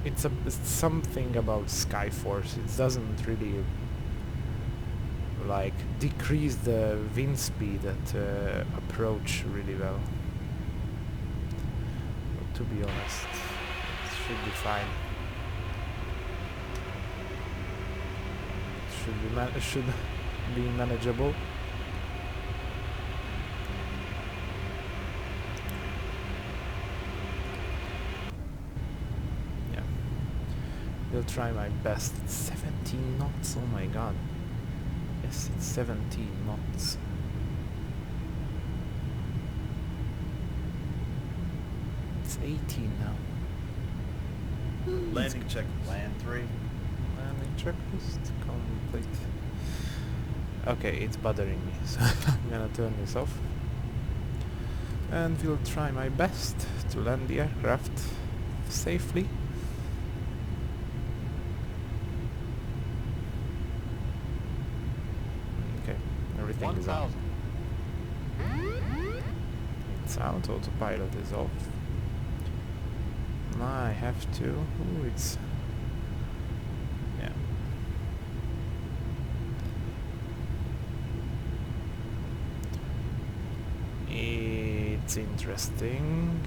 It's something about Skyforce. It doesn't really like decrease the wind speed at approach really well. But to be honest, it should be fine. Should be manageable. Yeah, we'll try my best. It's 17 knots. Oh my god. Yes, it's 17 knots. It's 18 now. Landing checklist. Land 3. Landing checklist complete. Okay, it's bothering me, so I'm gonna turn this off. And we'll try my best to land the aircraft safely. Okay, everything is on. It's out, autopilot is off. I have to. Ooh, it's. Yeah. It's interesting.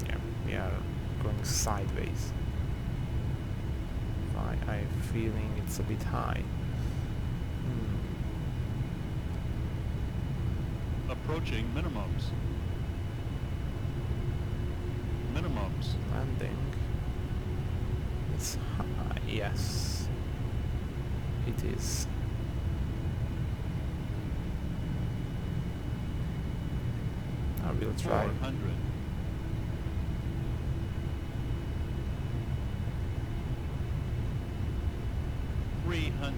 Yeah, we are going sideways. I'm feeling it's a bit high. Approaching minimums. landing. It's high, yes. It is. I will try. 400. 300.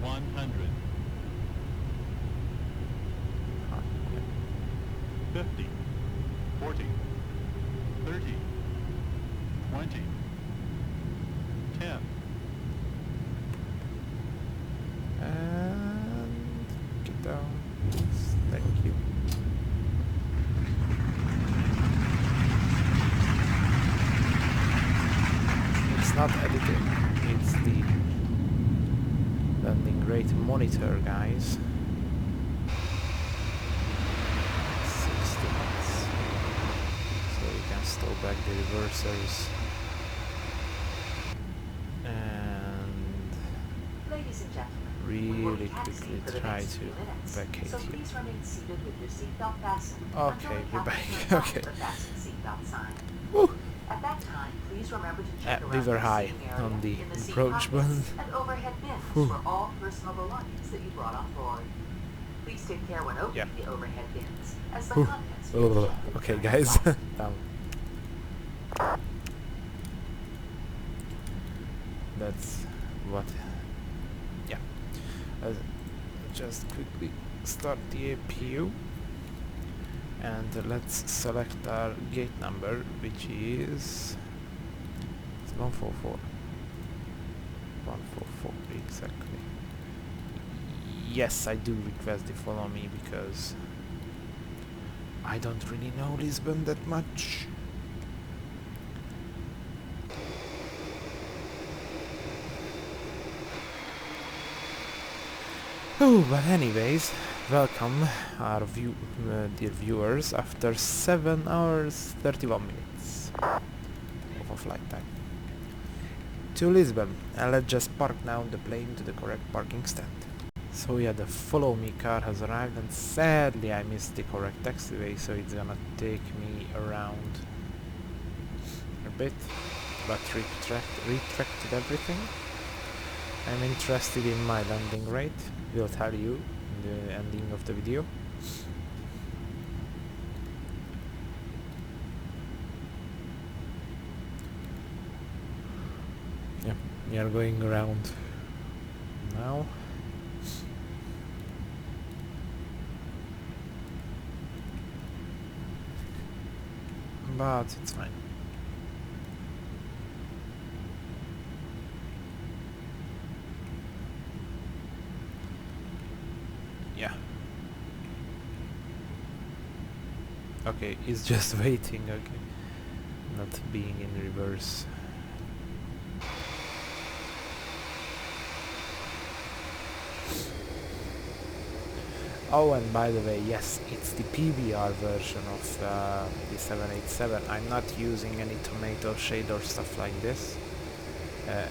100. 50. 40. 30. 20. 10. And get down. Yes, thank you. It's not editing, it's the landing rate monitor, guys. 60 knots. So you can stow back the reversers. And Ladies and gentlemen, we really will be taxiing quickly for the try next to few minutes, vacate so here. please remain seated with your seatbelt fastened Okay, until the we're captain back. turns off Okay. the fasten seatbelt sign. Woo. At that time, please remember to check We around were the high seating area, on the in the seat approach pockets, button. and overhead bins Whew. for all personal belongings that you brought on board. Please take care when opening the overhead bins, as the Whew. contents will be Oh, ejected okay, during guys. flight. Down. That's what. Yeah. Just quickly start the APU. And let's select our gate number, which is 144. 144 exactly. Yes, I do request you follow me because I don't really know Lisbon that much. Oh, but anyways, welcome our dear viewers after 7 hours 31 minutes of a flight time to Lisbon, and let's just park now the plane to the correct parking stand. So yeah, the follow me car has arrived, and sadly I missed the correct taxiway, so it's gonna take me around a bit, but retracted everything. I'm interested in my landing rate. We'll tell you in the ending of the video. Yeah, we are going around now. But it's fine. Yeah. Okay, it's just waiting, okay. Not being in reverse. Oh, and by the way, yes, it's the PBR version of the 787. I'm not using any tomato shade or stuff like this.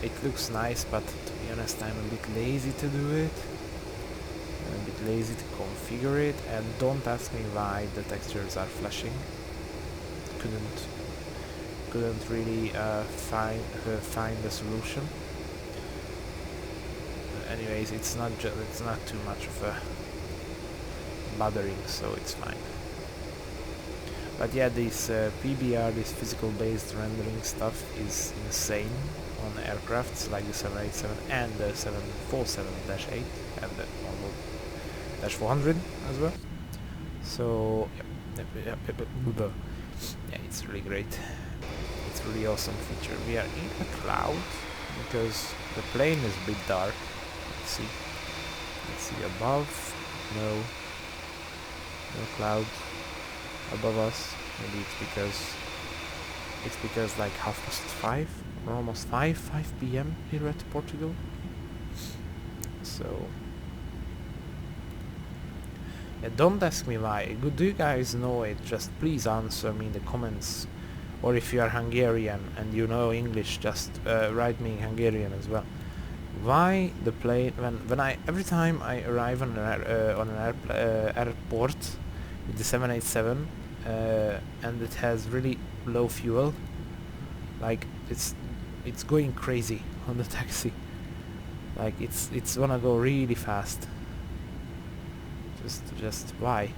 It looks nice, but to be honest, I'm a bit lazy to do it. I'm a bit lazy to configure it, and don't ask me why the textures are flashing. Couldn't really find the solution. Anyways, it's not too much of a bothering, so it's fine. But yeah, this PBR, this physical based rendering stuff is insane on aircrafts like the 787 and the 747-8 and the normal -400 as well. So yeah, it's really great. It's a really awesome feature. We are in a cloud because the plane is a bit dark. Let's see above. No cloud above us. Maybe it's because like 5:30 or almost 5 p.m. here at Portugal. So yeah, don't ask me why. Do you guys know it? Just please answer me in the comments, or if you are Hungarian and you know English, just write me in Hungarian as well. why the plane when I every time I arrive on an airport with the 787 and it has really low fuel, like it's going crazy on the taxi, like it's gonna go really fast. Just why?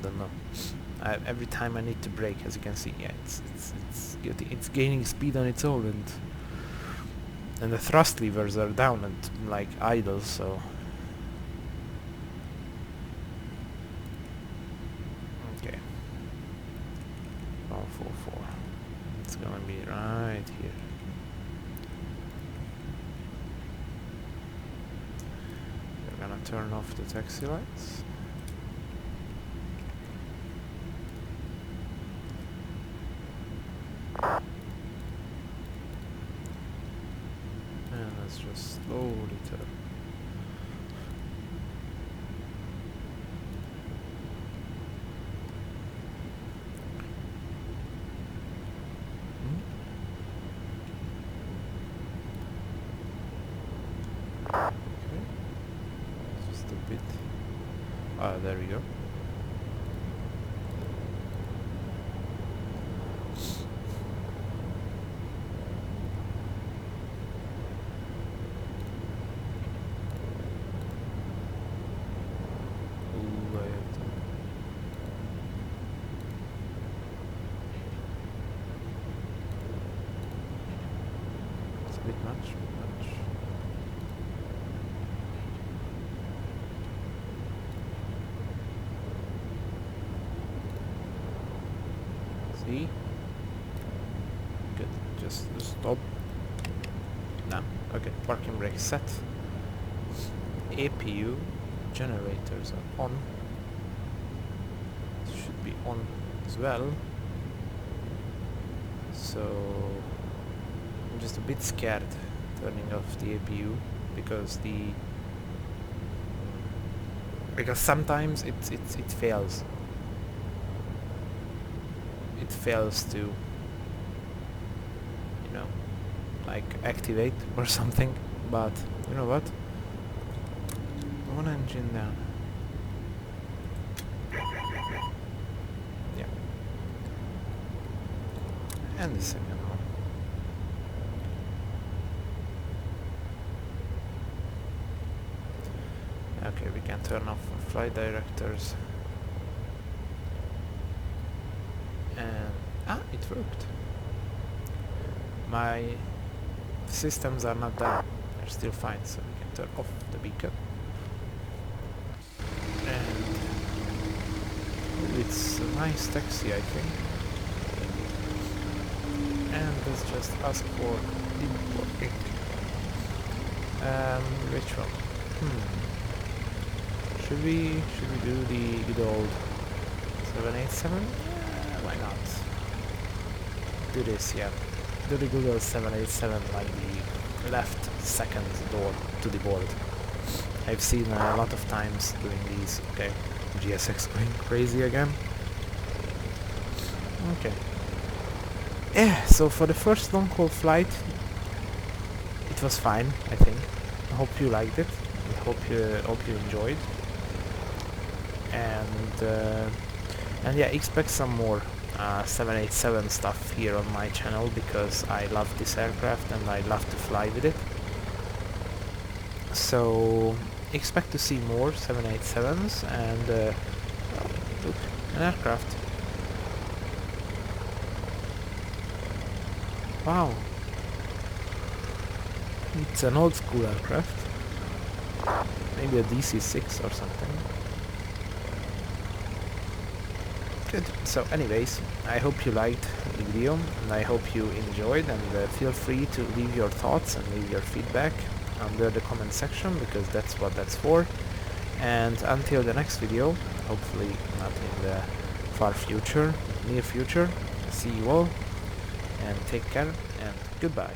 Don't know. Every time I need to brake, as you can see, yeah, it's gaining speed on its own, and the thrust levers are down and like idle, so okay. 144. It's gonna be right here. We're gonna turn off the taxi lights. And let's just slowly turn. Okay. Just a bit. Ah, there we go. Bit much. See? Good. Just stop. Now, okay. Parking brake set. APU generators are on. Should be on as well. So I'm just a bit scared turning off the APU because sometimes it fails. It fails to, you know, like activate or something. But you know what? One engine down. Yeah. And the second one. Okay, we can turn off flight directors. And it worked. My systems are not down. They're still fine, so we can turn off the beacon. And it's a nice taxi, I think. And let's just ask for deporting. Which one? Should we do the good old 787? Why not? Do this, yeah. Do the good old 787, like the left second door to the board. I've seen a lot of times doing these. Okay, GSX going crazy again. Okay. Yeah, so for the first long haul flight, it was fine, I think. I hope you liked it. I hope you enjoyed. And yeah, expect some more 787 stuff here on my channel because I love this aircraft and I love to fly with it. So expect to see more 787s and look, an aircraft. Wow, it's an old school aircraft, maybe a DC-6 or something. Good. So anyways, I hope you liked the video and I hope you enjoyed, and feel free to leave your thoughts and leave your feedback under the comment section because that's what that's for. And until the next video, hopefully not in the far future, near future, see you all and take care and goodbye.